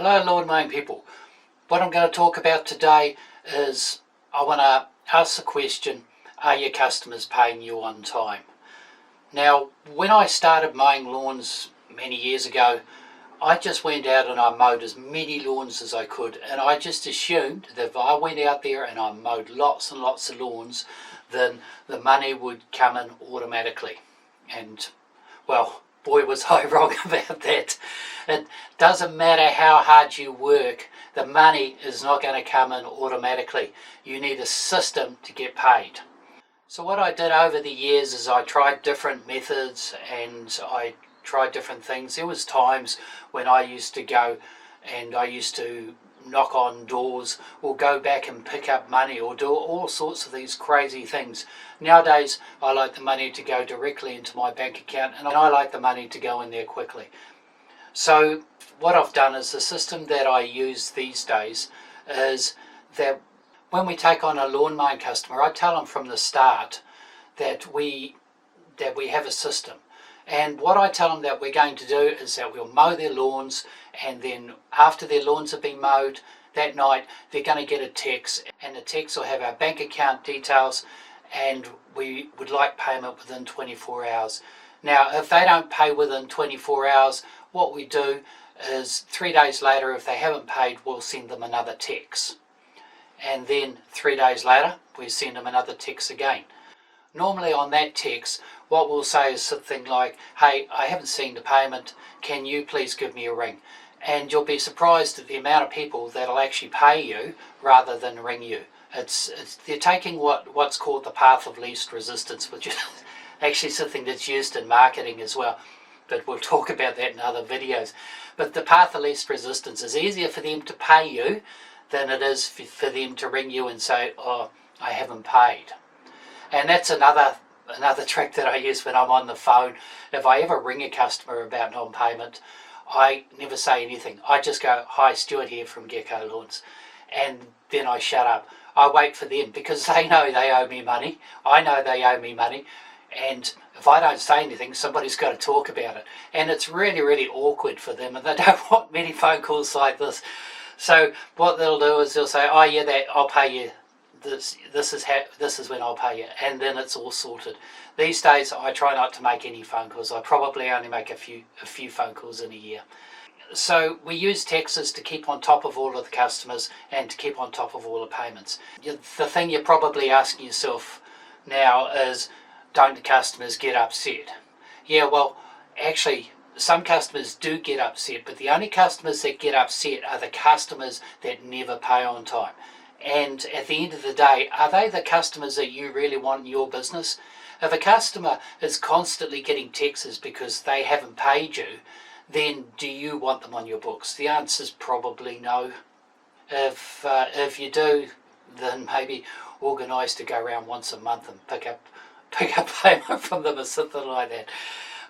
Hello lawn mowing people. What I'm going to talk about today is I want to ask the question, are your customers paying you on time? Now, when I started mowing lawns many years ago, I just went out and I mowed as many lawns as I could, and I just assumed that if I went out there and I mowed lots and lots of lawns, then the money would come in automatically. And well, boy was I wrong about that. It doesn't matter how hard you work, the money is not going to come in automatically. You need a system to get paid. So what I did over the years is I tried different methods and I tried different things. There was times when I used to go and I used to knock on doors or go back and pick up money or do all sorts of these crazy things. Nowadays I like the money to go directly into my bank account, and I like the money to go in there quickly. So what I've done is the system that I use these days is that when we take on a lawn mowing customer, I tell them from the start that we have a system. And what I tell them that we're going to do is that we'll mow their lawns, and then after their lawns have been mowed that night, they're going to get a text, and the text will have our bank account details, and we would like payment within 24 hours. Now, if they don't pay within 24 hours, what we do is 3 days later, if they haven't paid, we'll send them another text. And then 3 days later, we send them another text again. Normally on that text, what we'll say is something like, hey, I haven't seen the payment, can you please give me a ring? And you'll be surprised at the amount of people that'll actually pay you rather than ring you. They're taking what's called the path of least resistance, which is actually something that's used in marketing as well. But we'll talk about that in other videos. But the path of least resistance is easier for them to pay you than it is for them to ring you and say, oh, I haven't paid. And that's another trick that I use when I'm on the phone. If I ever ring a customer about non-payment, I never say anything. I just go, hi, Stuart here from Gecko Lawns. And then I shut up. I wait for them because they know they owe me money. I know they owe me money. And if I don't say anything, somebody's got to talk about it. And it's really, really awkward for them, and they don't want many phone calls like this. So what they'll do is they'll say, oh yeah, I'll pay you. This is when I'll pay you, and then it's all sorted. These days I try not to make any phone calls. I probably only make a few phone calls in a year. So we use texts to keep on top of all of the customers and to keep on top of all the payments. The thing you're probably asking yourself now is, don't the customers get upset? Yeah, well, actually some customers do get upset, but the only customers that get upset are the customers that never pay on time. And at the end of the day, are they the customers that you really want in your business? If a customer is constantly getting texts because they haven't paid you, then do you want them on your books? The answer is probably no. If you do, then maybe organise to go around once a month and pick up payment from them or something like that.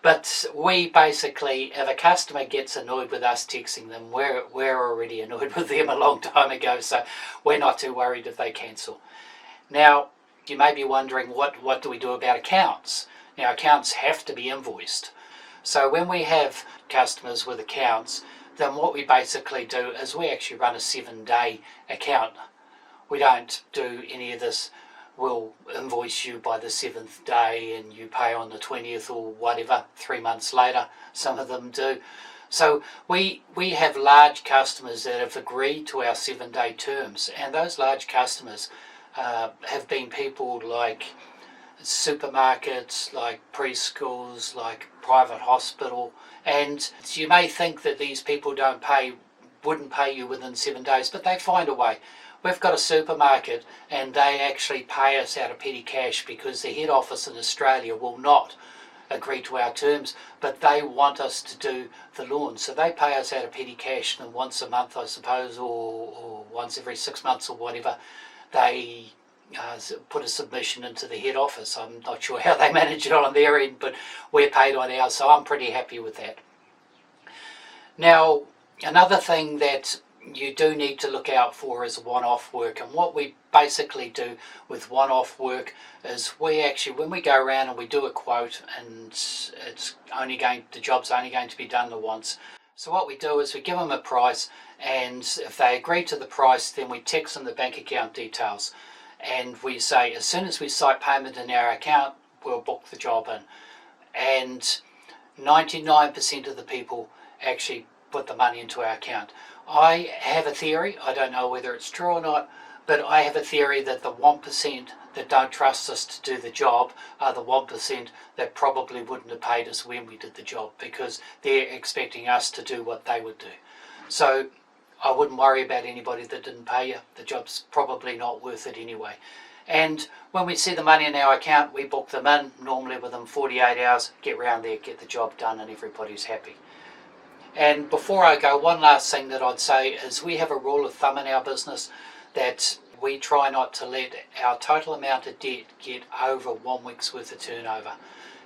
But we basically, if a customer gets annoyed with us texting them, we're already annoyed with them a long time ago, so we're not too worried if they cancel. Now, you may be wondering, what do we do about accounts? Now, accounts have to be invoiced. So when we have customers with accounts, then what we basically do is we actually run a 7-day account. We don't do any of this, we'll invoice you by the 7th day and you pay on the 20th or whatever, 3 months later. Some of them do. So we have large customers that have agreed to our 7-day terms, and those large customers have been people like supermarkets, like preschools, like private hospital. And you may think that these people wouldn't pay you within 7 days, but they find a way. We've got a supermarket and they actually pay us out of petty cash because the head office in Australia will not agree to our terms, but they want us to do the lawn. So they pay us out of petty cash, and once a month, I suppose, or once every 6 months or whatever, they put a submission into the head office. I'm not sure how they manage it on their end, but we're paid on ours, so I'm pretty happy with that. Now, another thing that you do need to look out for is one-off work, and what we basically do with one-off work is we actually, when we go around and we do a quote, and the job's only going to be done the once, So what we do is we give them a price, and if they agree to the price, then we text them the bank account details, and we say as soon as we cite payment in our account, we'll book the job in. And 99% of the people actually put the money into our account. I have a theory, I don't know whether it's true or not, but I have a theory that the 1% that don't trust us to do the job are the 1% that probably wouldn't have paid us when we did the job, because they're expecting us to do what they would do. So I wouldn't worry about anybody that didn't pay you. The job's probably not worth it anyway. And when we see the money in our account, we book them in, normally within 48 hours, get round there, get the job done, and everybody's happy. And before I go, one last thing that I'd say is we have a rule of thumb in our business that we try not to let our total amount of debt get over 1 week's worth of turnover.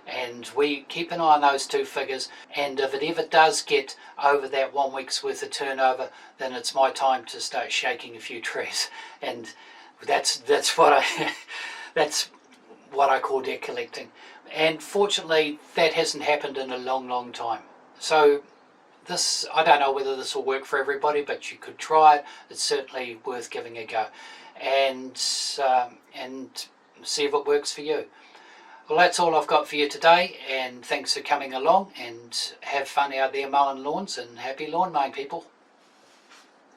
And we keep an eye on those two figures, and if it ever does get over that 1 week's worth of turnover, then it's my time to start shaking a few trees. And that's what I call debt collecting. And fortunately that hasn't happened in a long time. So this, I don't know whether this will work for everybody, but you could try it. It's certainly worth giving a go, and see if it works for you. Well, that's all I've got for you today, and thanks for coming along, and have fun out there mowing lawns, and happy lawn mowing, people.